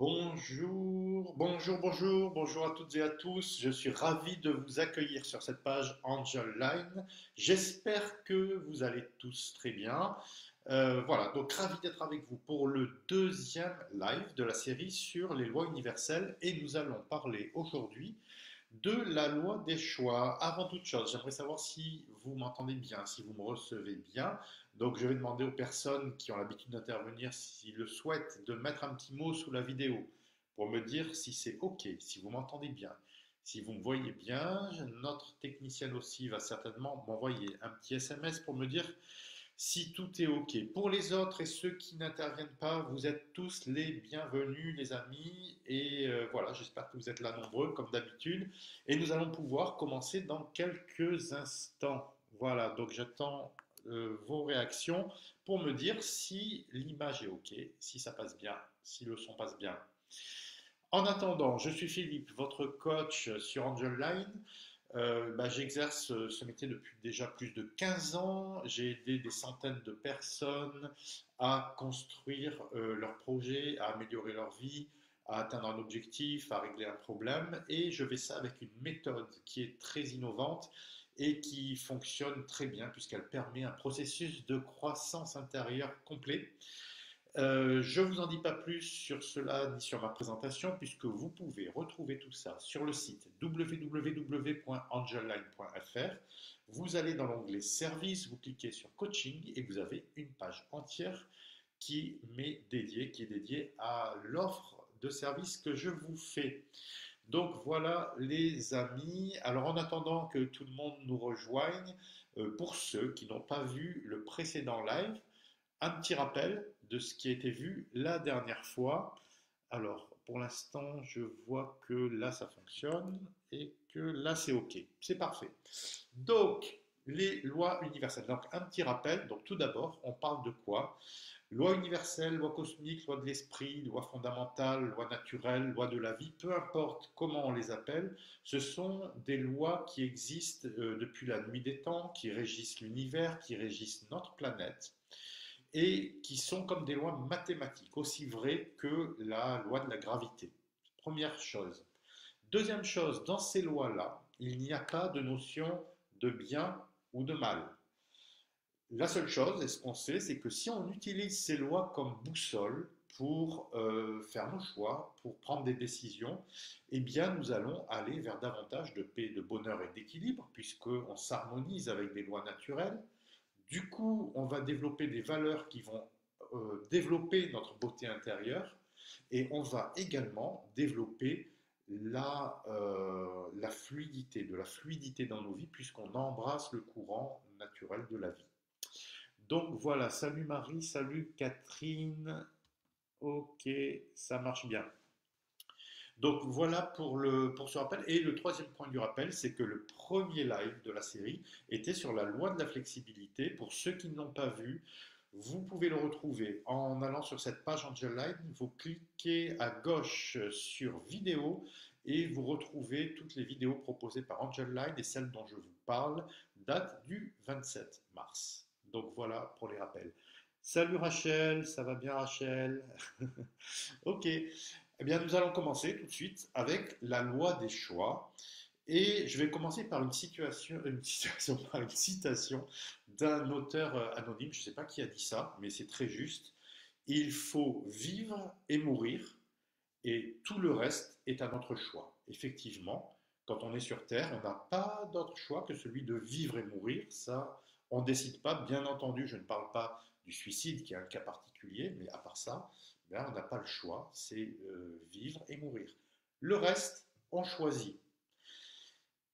Bonjour à toutes et à tous. Je suis ravi de vous accueillir sur cette page Angel Line. J'espère que vous allez tous très bien. Voilà, donc ravi d'être avec vous pour le deuxième live de la série sur les lois universelles et nous allons parler aujourd'hui de la loi des choix. Avant toute chose, j'aimerais savoir si vous m'entendez bien, si vous me recevez bien. Donc, je vais demander aux personnes qui ont l'habitude d'intervenir, s'ils le souhaitent, de mettre un petit mot sous la vidéo pour me dire si c'est OK, si vous m'entendez bien. Si vous me voyez bien, notre technicienne aussi va certainement m'envoyer un petit SMS pour me dire si tout est OK. Pour les autres et ceux qui n'interviennent pas, vous êtes tous les bienvenus, les amis. Et voilà, j'espère que vous êtes là nombreux, comme d'habitude. Et nous allons pouvoir commencer dans quelques instants. Voilà, donc j'attends vos réactions pour me dire si l'image est OK, si ça passe bien, si le son passe bien. En attendant, je suis Philippe, votre coach sur Angel Line. J'exerce ce métier depuis déjà plus de 15 ans. J'ai aidé des centaines de personnes à construire leurs projets, à améliorer leur vie, à atteindre un objectif, à régler un problème. Et je fais ça avec une méthode qui est très innovante et qui fonctionne très bien puisqu'elle permet un processus de croissance intérieure complet. Je ne vous en dis pas plus sur cela ni sur ma présentation, puisque vous pouvez retrouver tout ça sur le site www.angelline.fr. Vous allez dans l'onglet Services, vous cliquez sur Coaching et vous avez une page entière qui est dédiée à l'offre de service que je vous fais. Donc voilà les amis. Alors en attendant que tout le monde nous rejoigne, pour ceux qui n'ont pas vu le précédent live, un petit rappel de ce qui a été vu la dernière fois. Alors, pour l'instant, je vois que là, ça fonctionne et que là, c'est OK. C'est parfait. Donc, les lois universelles. Donc, un petit rappel. Donc, tout d'abord, on parle de quoi? Loi universelle, loi cosmique, loi de l'esprit, loi fondamentale, loi naturelle, loi de la vie, peu importe comment on les appelle, ce sont des lois qui existent depuis la nuit des temps, qui régissent l'univers, qui régissent notre planète et qui sont comme des lois mathématiques, aussi vraies que la loi de la gravité. Première chose. Deuxième chose, dans ces lois-là, il n'y a pas de notion de bien ou de mal. La seule chose, et ce qu'on sait, c'est que si on utilise ces lois comme boussole pour faire nos choix, pour prendre des décisions, eh bien nous allons aller vers davantage de paix, de bonheur et d'équilibre, puisqu'on s'harmonise avec des lois naturelles. Du coup, on va développer des valeurs qui vont développer notre beauté intérieure et on va également développer la fluidité, de la fluidité dans nos vies puisqu'on embrasse le courant naturel de la vie. Donc voilà, salut Marie, salut Catherine. Ok, ça marche bien. Donc voilà pour ce rappel. Et le troisième point du rappel, c'est que le premier live de la série était sur la loi de la flexibilité. Pour ceux qui ne l'ont pas vu, vous pouvez le retrouver en allant sur cette page Angel Line. Vous cliquez à gauche sur vidéo et vous retrouvez toutes les vidéos proposées par Angel Line et celle dont je vous parle date du 27 mars. Donc voilà pour les rappels. Salut Rachel, ça va bien Rachel? Ok, eh bien nous allons commencer tout de suite avec la loi des choix. Et je vais commencer par par une citation d'un auteur anonyme. Je ne sais pas qui a dit ça, mais c'est très juste. Il faut vivre et mourir, et tout le reste est à notre choix. Effectivement, quand on est sur Terre, on n'a pas d'autre choix que celui de vivre et mourir. Ça, on ne décide pas. Bien entendu, je ne parle pas du suicide, qui est un cas particulier, mais à part ça, ben, on n'a pas le choix. C'est vivre et mourir. Le reste, on choisit.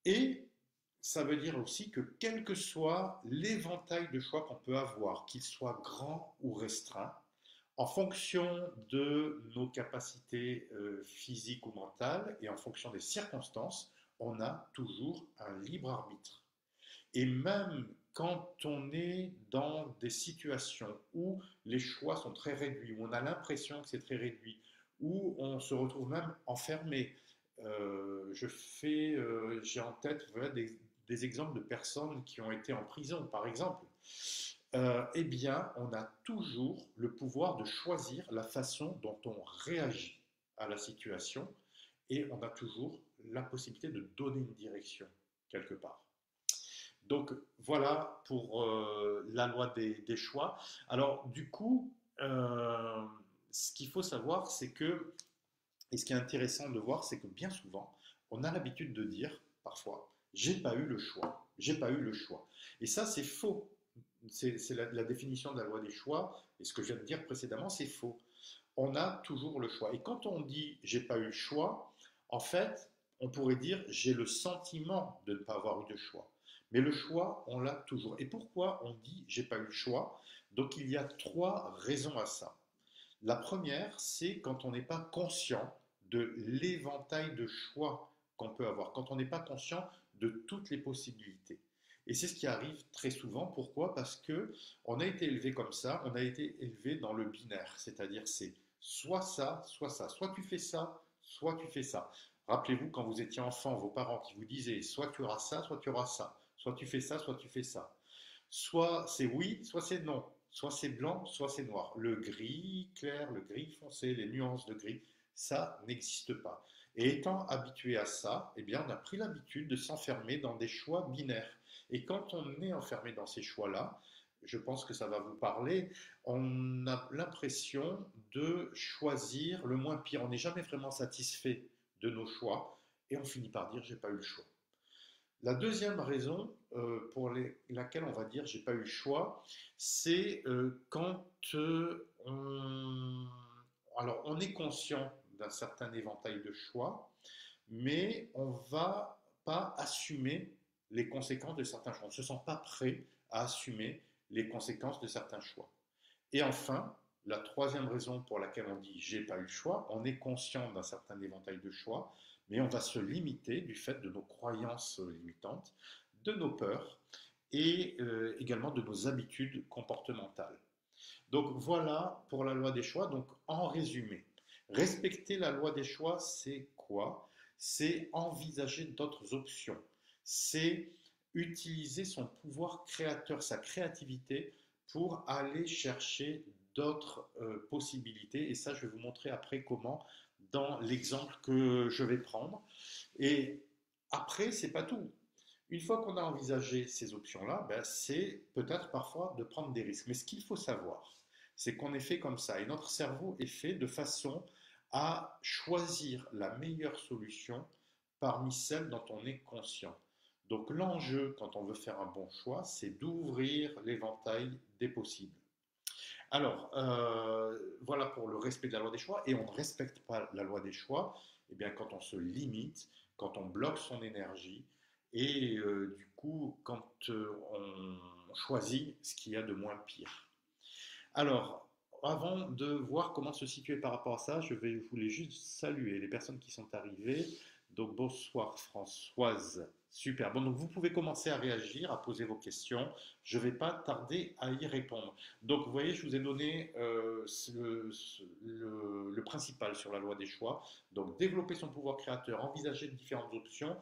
Et ça veut dire aussi que quel que soit l'éventail de choix qu'on peut avoir, qu'il soit grand ou restreint, en fonction de nos capacités physiques ou mentales et en fonction des circonstances, on a toujours un libre arbitre. Et même quand on est dans des situations où les choix sont très réduits, où on a l'impression que c'est très réduit, où on se retrouve même enfermé, j'ai en tête voilà, des exemples de personnes qui ont été en prison, par exemple. Eh bien, on a toujours le pouvoir de choisir la façon dont on réagit à la situation et on a toujours la possibilité de donner une direction quelque part. Donc voilà pour la loi des choix. Alors du coup, ce qu'il faut savoir, c'est que, et ce qui est intéressant de voir, c'est que bien souvent, on a l'habitude de dire, parfois, j'ai pas eu le choix, j'ai pas eu le choix. Et ça, c'est faux. C'est la définition de la loi des choix, et ce que je viens de dire précédemment, c'est faux. On a toujours le choix. Et quand on dit j'ai pas eu le choix, en fait, on pourrait dire j'ai le sentiment de ne pas avoir eu de choix. Mais le choix, on l'a toujours. Et pourquoi on dit j'ai pas eu le choix? Donc il y a trois raisons à ça. La première, c'est quand on n'est pas conscient de l'éventail de choix qu'on peut avoir, quand on n'est pas conscient de toutes les possibilités. Et c'est ce qui arrive très souvent. Pourquoi? Parce que on a été élevé comme ça, on a été élevé dans le binaire, c'est-à-dire c'est soit ça, soit ça. Soit tu fais ça, soit tu fais ça. Rappelez-vous quand vous étiez enfant, vos parents qui vous disaient soit tu auras ça, soit tu auras ça. Soit tu fais ça, soit tu fais ça. Soit c'est oui, soit c'est non. Soit c'est blanc, soit c'est noir. Le gris clair, le gris foncé, les nuances de gris, ça n'existe pas. Et étant habitué à ça, eh bien, on a pris l'habitude de s'enfermer dans des choix binaires. Et quand on est enfermé dans ces choix-là, je pense que ça va vous parler, on a l'impression de choisir le moins pire. On n'est jamais vraiment satisfait de nos choix et on finit par dire j'ai pas eu le choix. La deuxième raison pour laquelle on va dire j'ai pas eu le choix, c'est quand alors on est conscient d'un certain éventail de choix, mais on va pas assumer les conséquences de certains choix. On ne se sent pas prêt à assumer les conséquences de certains choix. Et enfin, la troisième raison pour laquelle on dit j'ai pas eu le choix, on est conscient d'un certain éventail de choix, mais on va se limiter du fait de nos croyances limitantes, de nos peurs et également de nos habitudes comportementales. Donc voilà pour la loi des choix. Donc en résumé, respecter la loi des choix, c'est quoi? C'est envisager d'autres options. C'est utiliser son pouvoir créateur, sa créativité pour aller chercher d'autres possibilités. Et ça, je vais vous montrer après comment dans l'exemple que je vais prendre. Et après, c'est pas tout. Une fois qu'on a envisagé ces options-là, ben, c'est peut-être parfois de prendre des risques. Mais ce qu'il faut savoir, c'est qu'on est fait comme ça. Et notre cerveau est fait de façon à choisir la meilleure solution parmi celles dont on est conscient. Donc l'enjeu, quand on veut faire un bon choix, c'est d'ouvrir l'éventail des possibles. Alors, voilà pour le respect de la loi des choix. Et on ne respecte pas la loi des choix, eh bien, quand on se limite, quand on bloque son énergie, et du coup, quand on choisit ce qu'il y a de moins pire. Alors, avant de voir comment se situer par rapport à ça, je voulais juste saluer les personnes qui sont arrivées. Donc, bonsoir Françoise. Super. Bon, donc vous pouvez commencer à réagir, à poser vos questions. Je ne vais pas tarder à y répondre. Donc, vous voyez, je vous ai donné le principal sur la loi des choix. Donc, développer son pouvoir créateur, envisager différentes options.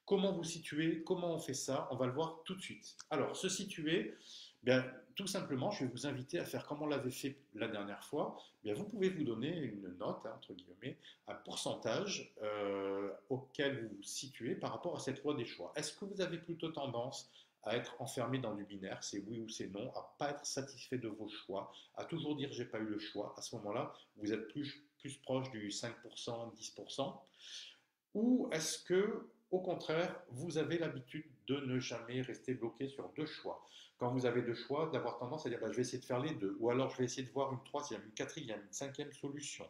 Comment vous situer? Comment on fait ça? On va le voir tout de suite. Alors, se situer, bien, tout simplement, je vais vous inviter à faire comme on l'avait fait la dernière fois. Bien, vous pouvez vous donner une note, hein, entre guillemets, un pourcentage auquel vous vous situez par rapport à cette loi des choix. Est-ce que vous avez plutôt tendance à être enfermé dans du binaire, c'est oui ou c'est non, à pas être satisfait de vos choix, à toujours dire j'ai pas eu le choix? À ce moment-là, vous êtes plus proche du 5%, 10%. Ou est-ce que, au contraire, vous avez l'habitude de ne jamais rester bloqué sur deux choix? Quand vous avez deux choix, d'avoir tendance à dire bah, je vais essayer de faire les deux, ou alors je vais essayer de voir une troisième, une quatrième, une cinquième solution,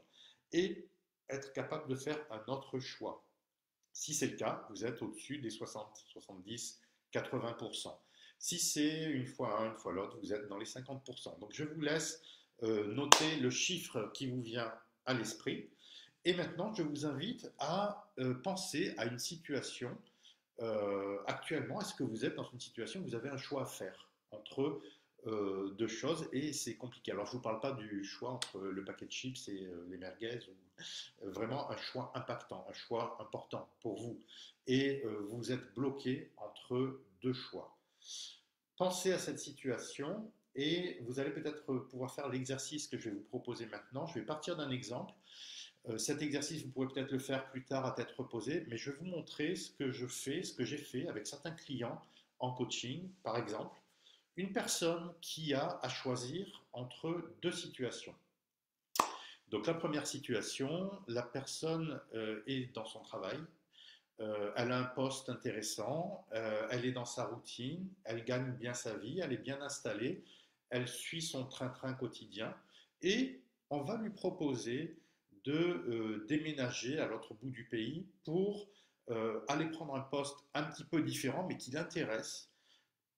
et être capable de faire un autre choix. Si c'est le cas, vous êtes au-dessus des 60, 70, 80%. Si c'est une fois un, une fois l'autre, vous êtes dans les 50%. Donc je vous laisse noter le chiffre qui vous vient à l'esprit. Et maintenant, je vous invite à penser à une situation. Actuellement, est-ce que vous êtes dans une situation où vous avez un choix à faire entre deux choses et c'est compliqué? Alors, je ne vous parle pas du choix entre le paquet de chips et les merguez, ou vraiment un choix impactant, un choix important pour vous. Et vous êtes bloqué entre deux choix. Pensez à cette situation et vous allez peut-être pouvoir faire l'exercice que je vais vous proposer maintenant. Je vais partir d'un exemple. Cet exercice, vous pourrez peut-être le faire plus tard à tête reposée, mais je vais vous montrer ce que je fais, ce que j'ai fait avec certains clients en coaching. Par exemple, une personne qui a à choisir entre deux situations. Donc la première situation, la personne est dans son travail, elle a un poste intéressant, elle est dans sa routine, elle gagne bien sa vie, elle est bien installée, elle suit son train-train quotidien et on va lui proposer de déménager à l'autre bout du pays pour aller prendre un poste un petit peu différent mais qui l'intéresse.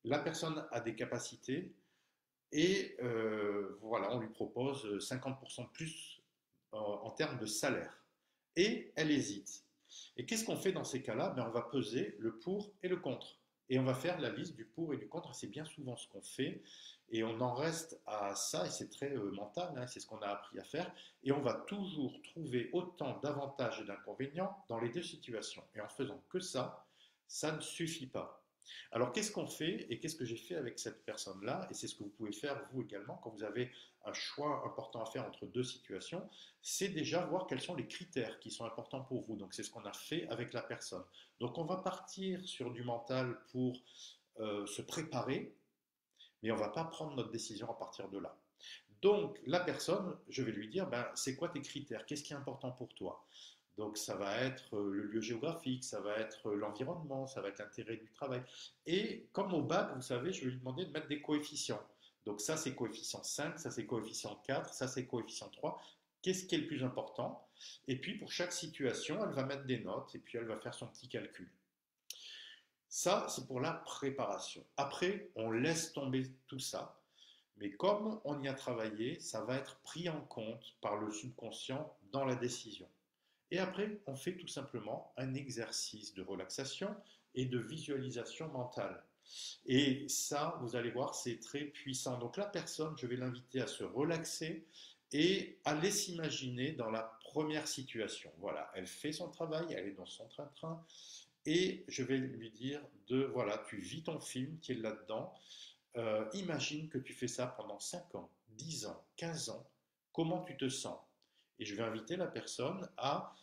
La personne a des capacités et voilà, on lui propose 50% de plus en termes de salaire. Et elle hésite. Et qu'est-ce qu'on fait dans ces cas-là? Ben, on va peser le pour et le contre. Et on va faire la liste du pour et du contre. C'est bien souvent ce qu'on fait. Et on en reste à ça, et c'est très mental, hein, c'est ce qu'on a appris à faire. Et on va toujours trouver autant d'avantages et d'inconvénients dans les deux situations. Et en faisant que ça ne suffit pas. Alors, qu'est-ce qu'on fait et qu'est-ce que j'ai fait avec cette personne-là? Et c'est ce que vous pouvez faire vous également quand vous avez un choix important à faire entre deux situations, c'est déjà voir quels sont les critères qui sont importants pour vous. Donc, c'est ce qu'on a fait avec la personne. Donc, on va partir sur du mental pour se préparer, mais on ne va pas prendre notre décision à partir de là. Donc, la personne, je vais lui dire, ben, c'est quoi tes critères? Qu'est-ce qui est important pour toi? Donc, ça va être le lieu géographique, ça va être l'environnement, ça va être l'intérêt du travail. Et comme au bac, vous savez, je vais lui demander de mettre des coefficients. Donc, ça, c'est coefficient 5, ça, c'est coefficient 4, ça, c'est coefficient 3. Qu'est-ce qui est le plus important? Et puis, pour chaque situation, elle va mettre des notes et puis elle va faire son petit calcul. Ça, c'est pour la préparation. Après, on laisse tomber tout ça. Mais comme on y a travaillé, ça va être pris en compte par le subconscient dans la décision. Et après, on fait tout simplement un exercice de relaxation et de visualisation mentale. Et ça, vous allez voir, c'est très puissant. Donc la personne, je vais l'inviter à se relaxer et à aller s'imaginer dans la première situation. Voilà, elle fait son travail, elle est dans son train-train, et je vais lui dire de, voilà, tu vis ton film qui est là-dedans. Imagine que tu fais ça pendant 5 ans, 10 ans, 15 ans. Comment tu te sens? Et je vais inviter la personne à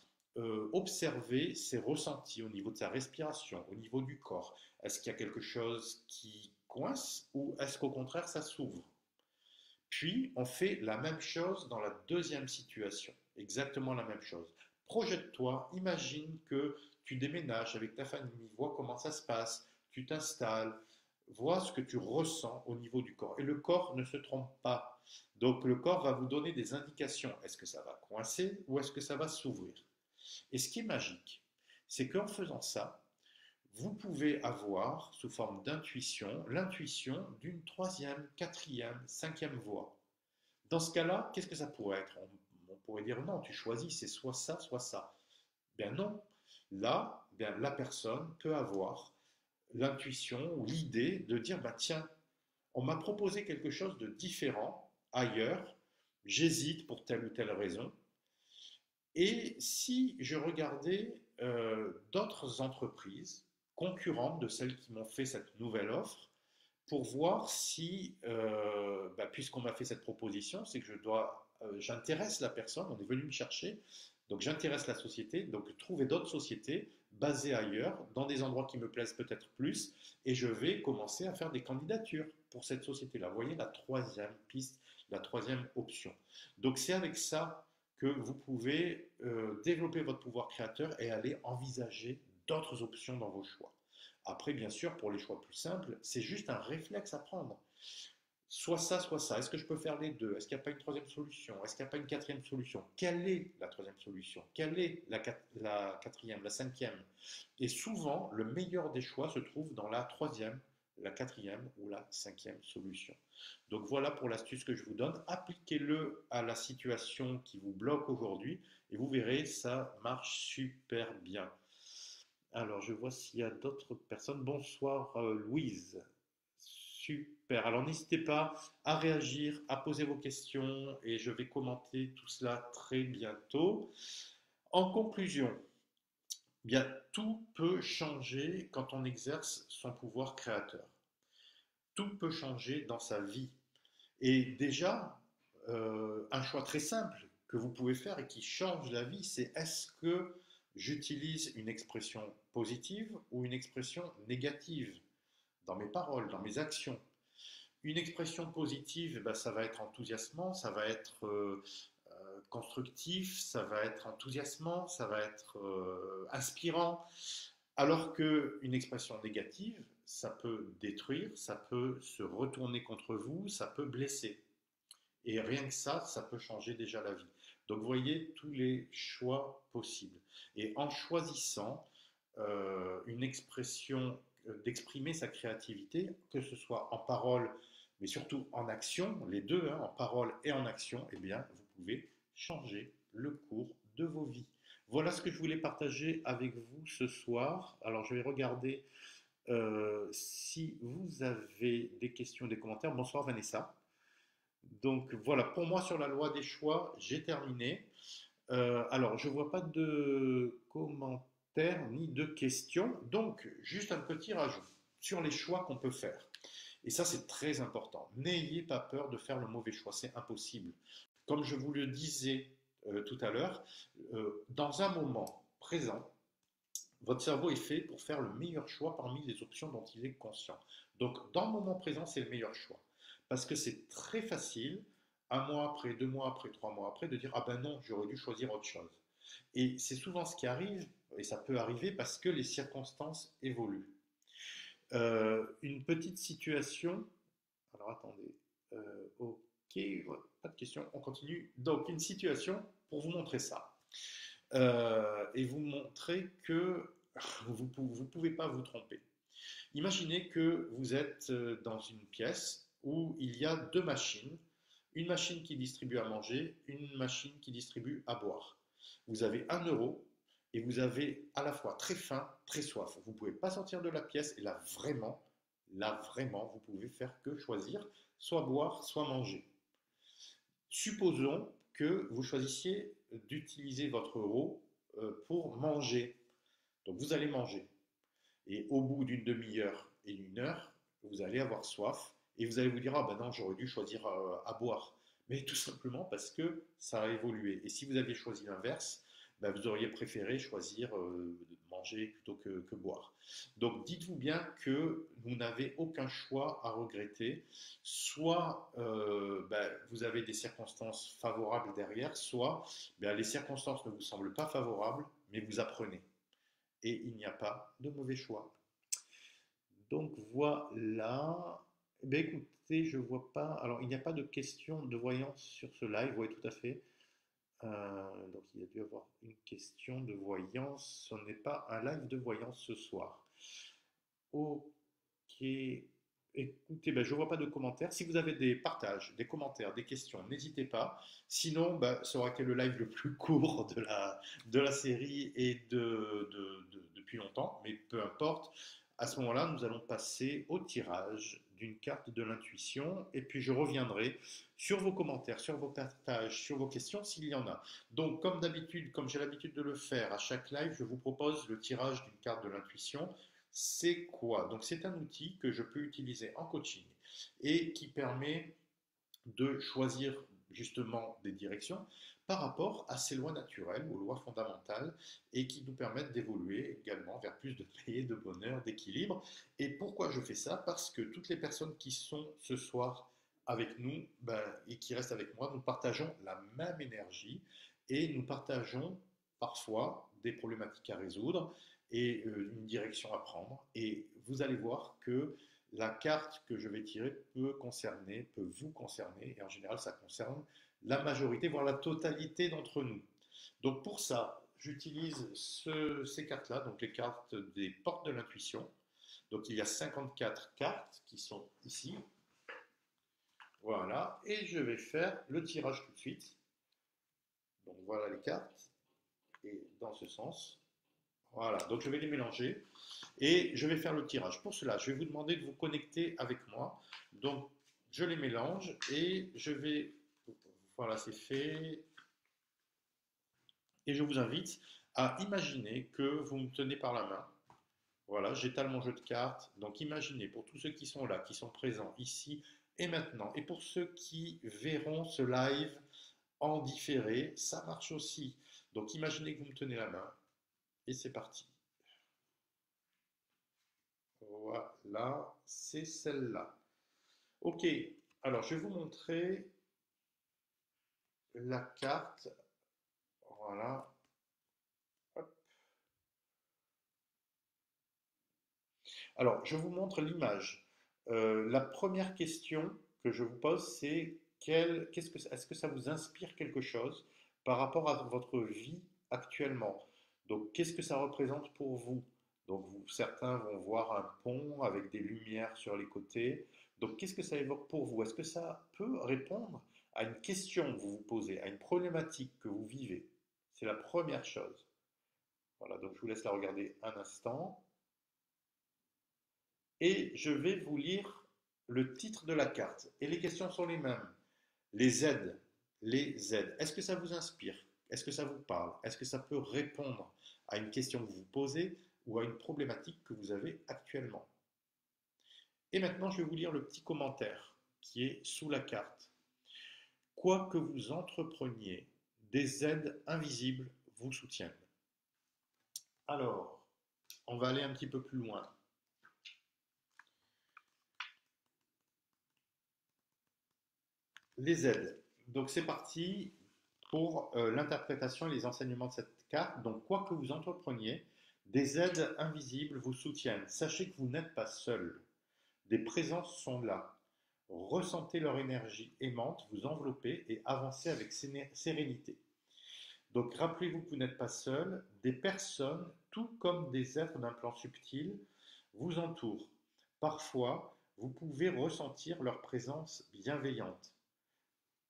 observer ses ressentis au niveau de sa respiration, au niveau du corps. Est-ce qu'il y a quelque chose qui coince ou est-ce qu'au contraire ça s'ouvre? Puis on fait la même chose dans la deuxième situation, exactement la même chose. Projette-toi, imagine que tu déménages avec ta famille, vois comment ça se passe, tu t'installes, vois ce que tu ressens au niveau du corps. Et le corps ne se trompe pas. Donc le corps va vous donner des indications. Est-ce que ça va coincer ou est-ce que ça va s'ouvrir? Et ce qui est magique, c'est qu'en faisant ça, vous pouvez avoir, sous forme d'intuition, l'intuition d'une troisième, quatrième, cinquième voie. Dans ce cas-là, qu'est-ce que ça pourrait être? On pourrait dire non, tu choisis, c'est soit ça, soit ça. Bien non. Là, bien, la personne peut avoir l'intuition ou l'idée de dire, bah, tiens, on m'a proposé quelque chose de différent ailleurs, j'hésite pour telle ou telle raison. Et si je regardais d'autres entreprises concurrentes de celles qui m'ont fait cette nouvelle offre, pour voir si, bah, puisqu'on m'a fait cette proposition, c'est que j'intéresse la personne, on est venu me chercher, donc j'intéresse la société, donc trouver d'autres sociétés basées ailleurs, dans des endroits qui me plaisent peut-être plus, et je vais commencer à faire des candidatures pour cette société-là. Vous voyez la troisième piste, la troisième option. Donc c'est avec ça que vous pouvez développer votre pouvoir créateur et aller envisager d'autres options dans vos choix. Après, bien sûr, pour les choix plus simples, c'est juste un réflexe à prendre. Soit ça, soit ça. Est-ce que je peux faire les deux? Est-ce qu'il n'y a pas une troisième solution? Est-ce qu'il n'y a pas une quatrième solution? Quelle est la troisième solution? Quelle est la quatrième, la cinquième? Et souvent, le meilleur des choix se trouve dans la troisième, la quatrième ou la cinquième solution. Donc voilà pour l'astuce que je vous donne. Appliquez-le à la situation qui vous bloque aujourd'hui et vous verrez, ça marche super bien. Alors, je vois s'il y a d'autres personnes. Bonsoir Louise. Super. Alors, n'hésitez pas à réagir, à poser vos questions et je vais commenter tout cela très bientôt. En conclusion, bien, tout peut changer quand on exerce son pouvoir créateur. Tout peut changer dans sa vie. Et déjà, un choix très simple que vous pouvez faire et qui change la vie, c'est est-ce que j'utilise une expression positive ou une expression négative dans mes paroles, dans mes actions. Une expression positive, ben, ça va être enthousiasmant, ça va être constructif, ça va être enthousiasmant, ça va être inspirant. Alors qu'une expression négative, ça peut détruire, ça peut se retourner contre vous, ça peut blesser. Et rien que ça peut changer déjà la vie. Donc vous voyez tous les choix possibles. Et en choisissant une expression, d'exprimer sa créativité, que ce soit en parole, mais surtout en action, les deux, hein, en parole et en action, eh bien, vous pouvez changer le cours de vos vies. Voilà ce que je voulais partager avec vous ce soir. Alors, je vais regarder si vous avez des questions, des commentaires. Bonsoir Vanessa. Donc voilà, pour moi sur la loi des choix, j'ai terminé. Alors, je ne vois pas de commentaires ni de questions. Donc, juste un petit rajout sur les choix qu'on peut faire. Et ça, c'est très important. N'ayez pas peur de faire le mauvais choix, c'est impossible. Comme je vous le disais tout à l'heure, dans un moment présent, votre cerveau est fait pour faire le meilleur choix parmi les options dont il est conscient. Donc, dans le moment présent, c'est le meilleur choix. Parce que c'est très facile, un mois après, 2 mois après, 3 mois après, de dire ah ben non, j'aurais dû choisir autre chose. Et c'est souvent ce qui arrive, et ça peut arriver parce que les circonstances évoluent. Une petite situation. Alors attendez. Ok, pas de question, on continue. Donc, une situation pour vous montrer ça. Et vous montrer que vous ne pouvez pas vous tromper. Imaginez que vous êtes dans une pièce où il y a deux machines, une machine qui distribue à manger, une machine qui distribue à boire. Vous avez 1 € et vous avez à la fois très faim, très soif. Vous ne pouvez pas sortir de la pièce et là vraiment, vous pouvez faire que choisir, soit boire, soit manger. Supposons que vous choisissiez d'utiliser votre euro pour manger. Donc vous allez manger. Et au bout d'une demi-heure et d'une heure, vous allez avoir soif et vous allez vous dire ah ben non, j'aurais dû choisir à boire. Mais tout simplement parce que ça a évolué. Et si vous aviez choisi l'inverse, ben vous auriez préféré choisir manger plutôt que boire. Donc dites-vous bien que vous n'avez aucun choix à regretter. Soit ben, vous avez des circonstances favorables derrière, soit ben, les circonstances ne vous semblent pas favorables, mais vous apprenez et il n'y a pas de mauvais choix. Donc voilà. Eh bien, écoutez, je vois pas. Alors, il n'y a pas de question de voyance sur ce live. Oui, tout à fait. Donc, il y a dû y avoir une question de voyance. Ce n'est pas un live de voyance ce soir. Ok. Écoutez, ben, je ne vois pas de commentaires. Si vous avez des partages, des commentaires, des questions, n'hésitez pas. Sinon, ben, ça aura été le live le plus court de la série et depuis longtemps, mais peu importe. À ce moment-là, nous allons passer au tirage d'une carte de l'intuition et puis je reviendrai sur vos commentaires, sur vos partages, sur vos questions s'il y en a. Donc, comme d'habitude, comme j'ai l'habitude de le faire à chaque live, je vous propose le tirage d'une carte de l'intuition. C'est quoi? Donc, c'est un outil que je peux utiliser en coaching et qui permet de choisir justement des directions par rapport à ces lois naturelles, aux lois fondamentales, et qui nous permettent d'évoluer également vers plus de paix, de bonheur, d'équilibre. Et pourquoi je fais ça? Parce que toutes les personnes qui sont ce soir avec nous ben, et qui restent avec moi, nous partageons la même énergie et nous partageons parfois des problématiques à résoudre et une direction à prendre. Et vous allez voir que la carte que je vais tirer peut vous concerner, et en général, ça concerne la majorité, voire la totalité d'entre nous. Donc pour ça, j'utilise ces cartes-là, donc les cartes des portes de l'intuition. Donc il y a 54 cartes qui sont ici. Voilà, et je vais faire le tirage tout de suite. Donc voilà les cartes, et dans ce sens. Voilà, donc je vais les mélanger et je vais faire le tirage. Pour cela, je vais vous demander de vous connecter avec moi. Donc, je les mélange et je vais... Voilà, c'est fait. Et je vous invite à imaginer que vous me tenez par la main. Voilà, j'étale mon jeu de cartes. Donc, imaginez pour tous ceux qui sont là, qui sont présents ici et maintenant, et pour ceux qui verront ce live En différé, ça marche aussi. Donc imaginez que vous me tenez la main et c'est parti. Voilà, c'est celle-là. Ok, alors je vais vous montrer la carte. Voilà. Hop. Alors, je vous montre l'image. La première question que je vous pose, c'est est-ce que ça vous inspire quelque chose par rapport à votre vie actuellement? Donc, qu'est-ce que ça représente pour vous? Donc, certains vont voir un pont avec des lumières sur les côtés. Donc, qu'est-ce que ça évoque pour vous? Est-ce que ça peut répondre à une question que vous vous posez, à une problématique que vous vivez? C'est la première chose. Voilà, donc je vous laisse la regarder un instant. Et je vais vous lire le titre de la carte. Et les questions sont les mêmes. Les aides. Les aides. Est-ce que ça vous inspire? Est-ce que ça vous parle? Est-ce que ça peut répondre à une question que vous vous posez ou à une problématique que vous avez actuellement? Et maintenant, je vais vous lire le petit commentaire qui est sous la carte. Quoi que vous entrepreniez, des aides invisibles vous soutiennent. Alors, on va aller un petit peu plus loin. Les aides. Donc c'est parti pour l'interprétation et les enseignements de cette carte. Donc quoi que vous entrepreniez, des aides invisibles vous soutiennent. Sachez que vous n'êtes pas seul. Des présences sont là. Ressentez leur énergie aimante, vous enveloppez et avancez avec sérénité. Donc rappelez-vous que vous n'êtes pas seul. Des personnes, tout comme des êtres d'un plan subtil, vous entourent. Parfois, vous pouvez ressentir leur présence bienveillante.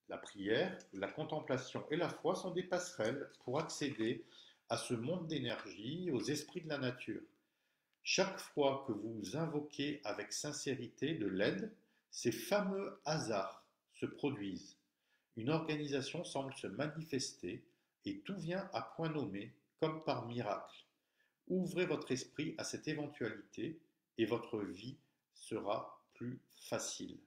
La prière, la contemplation et la foi sont des passerelles pour accéder à ce monde d'énergie, aux esprits de la nature. Chaque fois que vous invoquez avec sincérité de l'aide, ces fameux hasards se produisent. Une organisation semble se manifester et tout vient à point nommé, comme par miracle. Ouvrez votre esprit à cette éventualité et votre vie sera plus facile.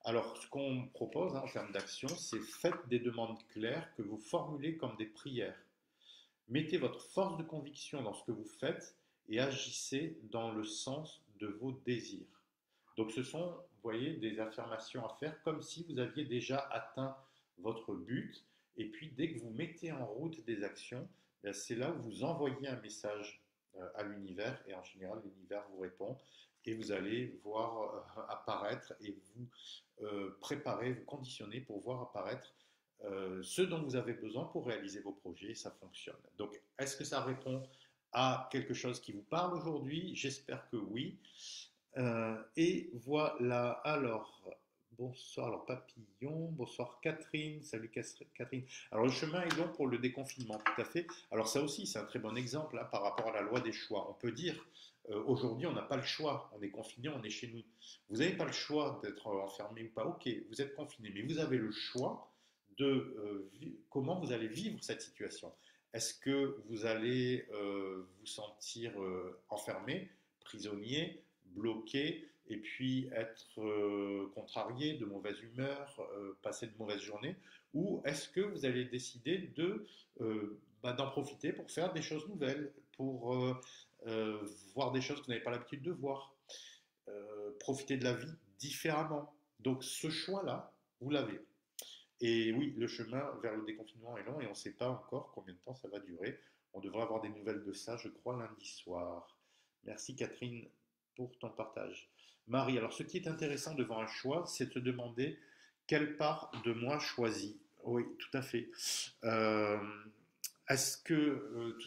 Alors, ce qu'on propose en termes d'action, c'est faites des demandes claires que vous formulez comme des prières. Mettez votre force de conviction dans ce que vous faites et agissez dans le sens de vos désirs. Donc, ce sont, vous voyez, des affirmations à faire comme si vous aviez déjà atteint votre but. Et puis, dès que vous mettez en route des actions, c'est là où vous envoyez un message à l'univers et en général, l'univers vous répond et vous allez voir apparaître et vous préparer, vous conditionner pour voir apparaître ce dont vous avez besoin pour réaliser vos projets, ça fonctionne. Donc, est-ce que ça répond à quelque chose qui vous parle aujourd'hui? J'espère que oui. Et voilà, alors, bonsoir, alors Papillon, bonsoir Catherine, salut Catherine. Alors le chemin est long pour le déconfinement, tout à fait. Alors ça aussi, c'est un très bon exemple hein, par rapport à la loi des choix. On peut dire, aujourd'hui, on n'a pas le choix, on est confiné, on est chez nous. Vous n'avez pas le choix d'être enfermé ou pas, ok, vous êtes confiné, mais vous avez le choix de comment vous allez vivre cette situation. Est-ce que vous allez vous sentir enfermé, prisonnier, bloqué, et puis être contrarié, de mauvaise humeur, passer de mauvaises journées, ou est-ce que vous allez décider d'en profiter pour faire des choses nouvelles, pour voir des choses que vous n'avez pas l'habitude de voir, profiter de la vie différemment. Donc ce choix-là, vous l'avez. Et oui, le chemin vers le déconfinement est long et on ne sait pas encore combien de temps ça va durer. On devrait avoir des nouvelles de ça, je crois, lundi soir. Merci Catherine pour ton partage. Marie, alors ce qui est intéressant devant un choix, c'est de se demander quelle part de moi choisis. Oui, tout à fait. Euh, Est-ce que,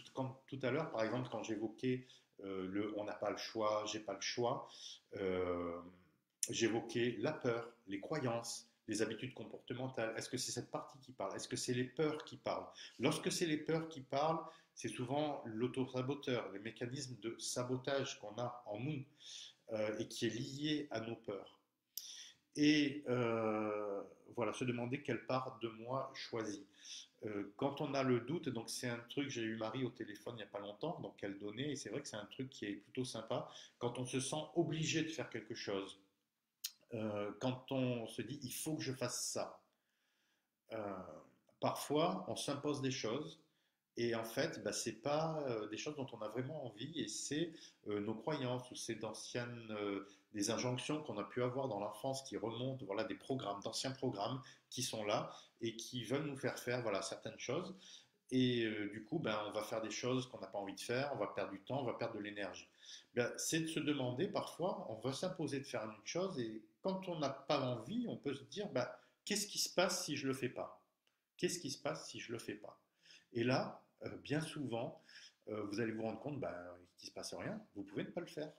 tout à l'heure, par exemple, quand j'évoquais on n'a pas le choix, j'ai pas le choix, euh, j'évoquais la peur, les croyances, les habitudes comportementales. Est-ce que c'est cette partie qui parle? Est-ce que c'est les peurs qui parlent? Lorsque c'est les peurs qui parlent, c'est souvent l'auto-saboteur, le mécanisme de sabotage qu'on a en nous et qui est lié à nos peurs. Et voilà, se demander quelle part de moi choisit. Quand on a le doute, donc c'est un truc, j'ai eu Marie au téléphone il n'y a pas longtemps, donc elle donnait, et c'est vrai que c'est un truc qui est plutôt sympa, quand on se sent obligé de faire quelque chose, quand on se dit il faut que je fasse ça, Euh, Parfois, on s'impose des choses et en fait, bah, c'est pas des choses dont on a vraiment envie et c'est nos croyances ou c'est des injonctions qu'on a pu avoir dans l'enfance qui remontent, voilà, des programmes, d'anciens programmes qui sont là et qui veulent nous faire faire, voilà, certaines choses. Et du coup, ben, on va faire des choses qu'on n'a pas envie de faire, on va perdre du temps, on va perdre de l'énergie. Ben, c'est de se demander parfois, on va s'imposer de faire une chose et quand on n'a pas envie, on peut se dire, ben, qu'est-ce qui se passe si je ne le fais pas? Qu'est-ce qui se passe si je ne le fais pas? Et là, bien souvent, vous allez vous rendre compte ben, qu'il ne se passe rien, vous pouvez ne pas le faire.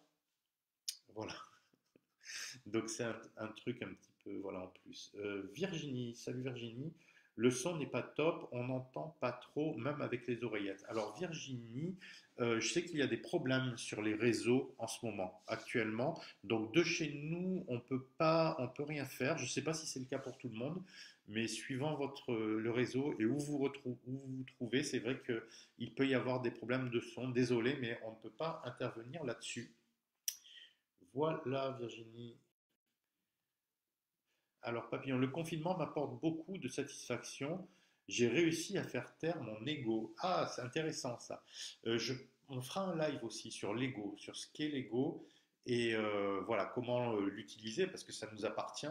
Voilà. Donc c'est un truc un petit peu, voilà, en plus. Virginie, salut Virginie. Le son n'est pas top, on n'entend pas trop, même avec les oreillettes. Alors Virginie, je sais qu'il y a des problèmes sur les réseaux en ce moment, actuellement. Donc de chez nous, on peut rien faire. Je ne sais pas si c'est le cas pour tout le monde, mais suivant le réseau et où vous vous trouvez, c'est vrai qu'il peut y avoir des problèmes de son. Désolé, mais on ne peut pas intervenir là-dessus. Voilà Virginie. Alors, Papillon, le confinement m'apporte beaucoup de satisfaction. J'ai réussi à faire taire mon ego. Ah, c'est intéressant ça. On fera un live aussi sur l'ego, sur ce qu'est l'ego et voilà comment l'utiliser parce que ça nous appartient.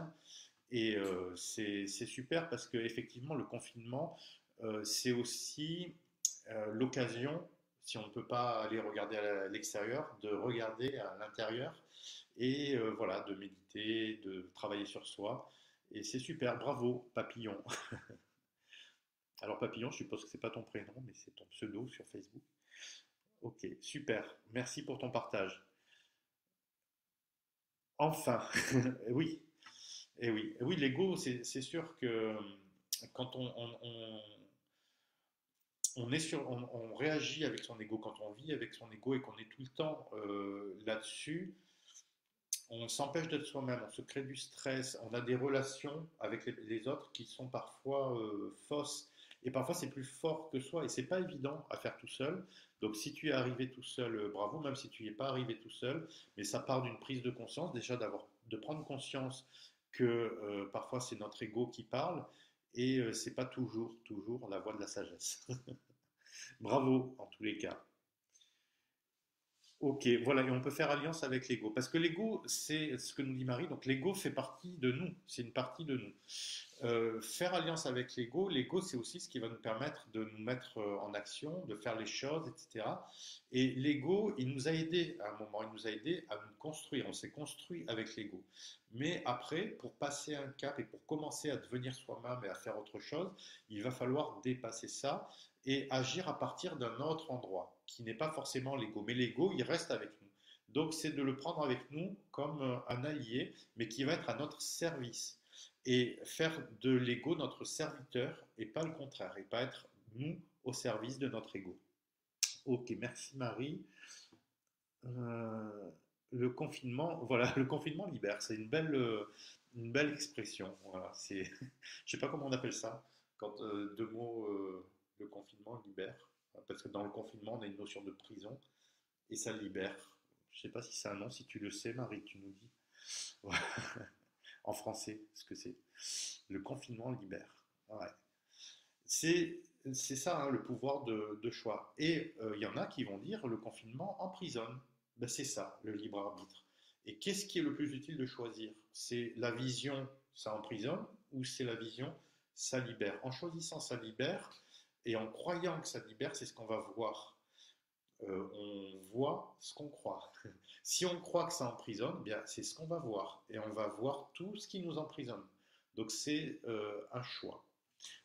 Et c'est super parce que effectivement le confinement, c'est aussi l'occasion, si on ne peut pas aller regarder à l'extérieur, de regarder à l'intérieur et voilà, de méditer, de travailler sur soi. Et c'est super, bravo, Papillon. Alors Papillon, je suppose que c'est pas ton prénom, mais c'est ton pseudo sur Facebook. Ok, super, merci pour ton partage. Enfin, oui, et oui, oui, l'ego, c'est sûr que quand on est on réagit avec son ego, quand on vit avec son ego et qu'on est tout le temps là-dessus, on s'empêche d'être soi-même, on se crée du stress, on a des relations avec les autres qui sont parfois fausses. Et parfois c'est plus fort que soi et c'est pas évident à faire tout seul. Donc si tu es arrivé tout seul, bravo, même si tu n'y es pas arrivé tout seul, mais ça part d'une prise de conscience, déjà de prendre conscience que parfois c'est notre ego qui parle et c'est pas toujours la voie de la sagesse. Bravo en tous les cas. Ok, voilà, et on peut faire alliance avec l'ego. Parce que l'ego, c'est ce que nous dit Marie, donc l'ego fait partie de nous, c'est une partie de nous. Faire alliance avec l'ego, c'est aussi ce qui va nous permettre de nous mettre en action, de faire les choses, etc. Et l'ego, il nous a aidés à un moment, il nous a aidés à nous construire, on s'est construit avec l'ego. Mais après, pour passer un cap et pour commencer à devenir soi-même et à faire autre chose, il va falloir dépasser ça et agir à partir d'un autre endroit, qui n'est pas forcément l'ego. Mais l'ego, il reste avec nous. Donc c'est de le prendre avec nous comme un allié, mais qui va être à notre service et faire de l'ego notre serviteur et pas le contraire, et pas être nous au service de notre ego. Ok, merci Marie. Euh, le confinement, voilà, le confinement libère, c'est une belle expression. Voilà, c'est, je sais pas comment on appelle ça, quand deux mots, le confinement libère, parce que dans le confinement, on a une notion de prison et ça libère. Je sais pas si c'est un nom, si tu le sais, Marie, tu nous dis. Voilà. En français, ce que c'est. Le confinement libère. Ouais. C'est c'est ça, hein, le pouvoir de choix. Et il y en a qui vont dire le confinement emprisonne. Ben, c'est ça, le libre arbitre. Et qu'est-ce qui est le plus utile de choisir? C'est la vision, ça emprisonne, ou c'est la vision, ça libère? En choisissant ça libère, et en croyant que ça libère, c'est ce qu'on va voir. On voit ce qu'on croit. Si on croit que ça emprisonne, eh bien c'est ce qu'on va voir. Et on va voir tout ce qui nous emprisonne. Donc c'est un choix.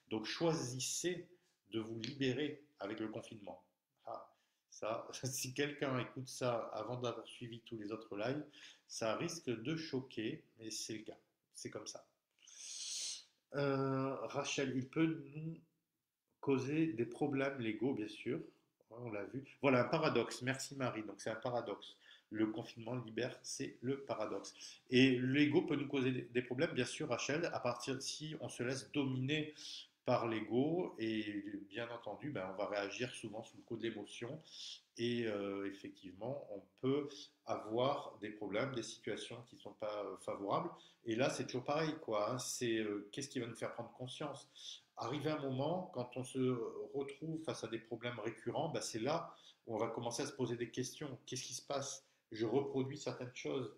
Donc choisissez de vous libérer avec le confinement. Ah, ça, si quelqu'un écoute ça avant d'avoir suivi tous les autres lives, ça risque de choquer, mais c'est le cas. C'est comme ça. Rachel, il peut nous causer des problèmes légaux, bien sûr. Ouais, on l'a vu. Voilà un paradoxe. Merci Marie. Donc c'est un paradoxe. Le confinement libère, c'est le paradoxe. Et l'ego peut nous causer des problèmes, bien sûr, Rachel, à partir si on se laisse dominer par l'ego. Et bien entendu, ben, on va réagir souvent sous le coup de l'émotion. Et effectivement, on peut avoir des problèmes, des situations qui ne sont pas favorables. Et là, c'est toujours pareil, quoi, hein. C'est qu'est-ce qui va nous faire prendre conscience? Arrivé un moment, quand on se retrouve face à des problèmes récurrents, ben, c'est là où on va commencer à se poser des questions. Qu'est-ce qui se passe? Je reproduis certaines choses.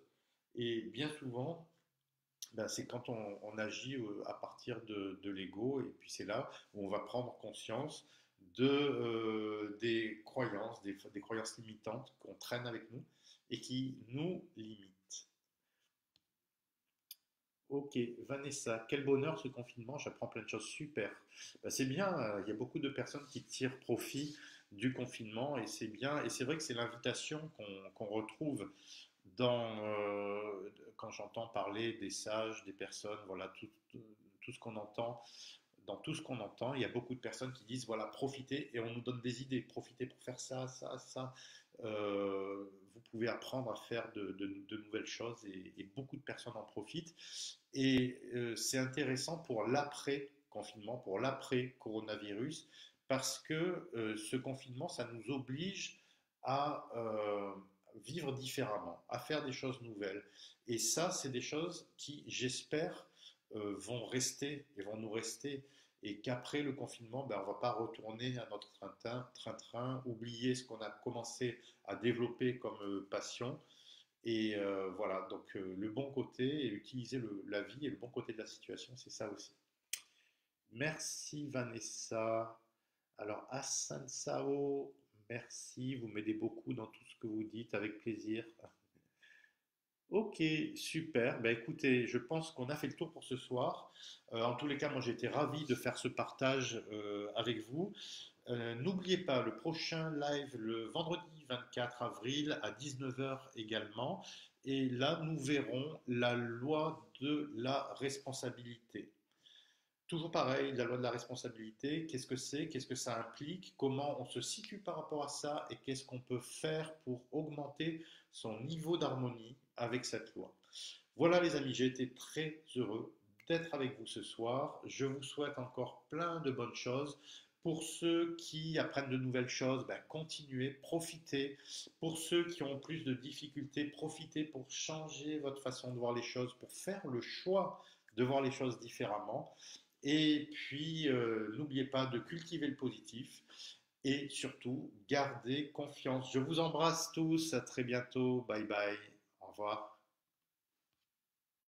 Et bien souvent, ben, c'est quand on agit à partir de l'ego, et puis c'est là où on va prendre conscience des croyances, des croyances limitantes qu'on traîne avec nous et qui nous limitent. Ok, Vanessa, quel bonheur ce confinement, j'apprends plein de choses, super. Ben, c'est bien, il y a beaucoup de personnes qui tirent profit du confinement et c'est bien, et c'est vrai que c'est l'invitation qu'on retrouve quand j'entends parler des sages, des personnes, voilà, tout ce qu'on entend, dans tout ce qu'on entend, il y a beaucoup de personnes qui disent, voilà, profitez, et on nous donne des idées, profitez pour faire ça, ça, ça. Vous pouvez apprendre à faire de nouvelles choses, et beaucoup de personnes en profitent. Et c'est intéressant pour l'après-confinement, pour l'après-coronavirus, parce que ce confinement, ça nous oblige à vivre différemment, à faire des choses nouvelles. Et ça, c'est des choses qui, j'espère, vont rester et vont nous rester. Et qu'après le confinement, ben, on ne va pas retourner à notre train-train, oublier ce qu'on a commencé à développer comme passion. Et voilà, donc le bon côté et utiliser la vie et le bon côté de la situation, c'est ça aussi. Merci Vanessa. Alors Hassan Sao, merci, vous m'aidez beaucoup dans tout ce que vous dites, avec plaisir. Ok, super. Ben, écoutez, je pense qu'on a fait le tour pour ce soir. En tous les cas, moi j'ai été ravi de faire ce partage avec vous. N'oubliez pas le prochain live le vendredi 24 avril à 19 heures également. Et là, nous verrons la loi de la responsabilité. Toujours pareil, la loi de la responsabilité, qu'est-ce que c'est, qu'est-ce que ça implique, comment on se situe par rapport à ça et qu'est-ce qu'on peut faire pour augmenter son niveau d'harmonie avec cette loi. Voilà les amis, j'ai été très heureux d'être avec vous ce soir. Je vous souhaite encore plein de bonnes choses. Pour ceux qui apprennent de nouvelles choses, ben, continuez, profitez. Pour ceux qui ont plus de difficultés, profitez pour changer votre façon de voir les choses, pour faire le choix de voir les choses différemment. Et puis, n'oubliez pas de cultiver le positif et surtout, gardez confiance. Je vous embrasse tous, à très bientôt, bye bye, au revoir.